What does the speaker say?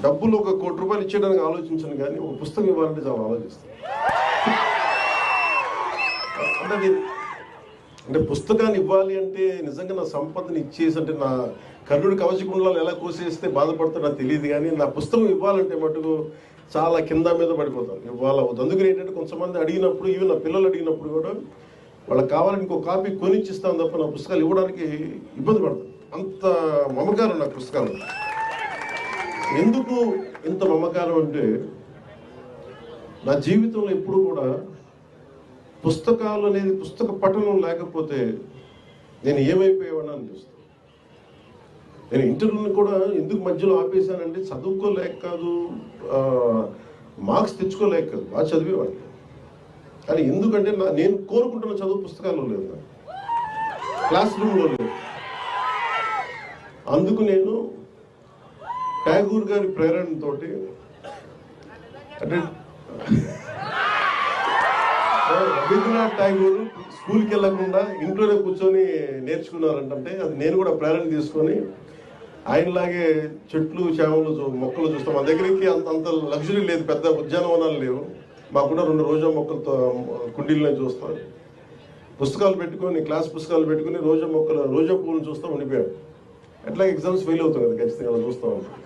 డబ్బులు ఒక ₹1 ఇచ్చేయడానికి ఆలోచించను, కానీ ఒక పుస్తకం ఇవ్వాలంటే చాలా ఆలోచిస్తాను. అంటే పుస్తకాన్ని ఇవ్వాలి అంటే నిజంగా నా సంపదను ఇచ్చేసి, అంటే నా కర్ణుడి కవచకుండలాలు ఎలా కోసేస్తే బాధపడుతుందో నాకు తెలియదు, కానీ నా పుస్తకం ఇవ్వాలంటే మటుకు చాలా కింద మీద పడిపోతాను. ఇవ్వాలి అందుకని ఏంటంటే కొంతమంది అడిగినప్పుడు, ఈవెన్ నా పిల్లలు అడిగినప్పుడు కూడా వాళ్ళకి కావాలని ఇంకో కాపీ కొనిచ్చిస్తాను తప్ప నా పుస్తకాలు ఇవ్వడానికి ఇబ్బంది పడతాను. అంత మమకారం నా పుస్తకాలు. ఎందుకు ఇంత మమకారం అంటే, నా జీవితంలో ఎప్పుడు కూడా పుస్తకాలు అనేది, పుస్తక పఠనం లేకపోతే నేను ఏమైపోయేవాడిని అనిపిస్తుంది. నేను ఇంటర్వ్యూని కూడా ఎందుకు మధ్యలో ఆపేశానంటే చదువుకోలేక కాదు, మార్క్స్ తెచ్చుకోలేక కాదు, బాగా చదివేవాడిని. కానీ ఎందుకంటే నేను కోరుకుంటున్న చదువు పుస్తకాల్లో లేదు, క్లాస్ రూమ్లో లేదు. అందుకు నేను ట్యాగూర్ గారి ప్రేరణతోటి, అంటే రవీంద్రనాథ్ ఠాగూర్ స్కూల్కి వెళ్ళకుండా ఇంట్లోనే కూర్చొని నేర్చుకున్నారంటే అది నేను కూడా ప్రేరణ తీసుకొని ఆయనలాగే చెట్లు చేమలు మొక్కలు చూస్తాం. మా దగ్గరికి అంత లగ్జరీ లేదు, పెద్ద ఉద్యానవనాలు లేవు. మాకున్న 2 రోజా మొక్కలతో కుండీలను చూస్తాం. పుస్తకాలు పెట్టుకొని, క్లాస్ పుస్తకాలు పెట్టుకుని రోజా పువ్వులను చూస్తాం ఉండిపోయాడు. ఎట్లా ఎగ్జామ్స్ ఫెయిల్ అవుతాం కదా, ఖచ్చితంగా చూస్తూ ఉంటాం.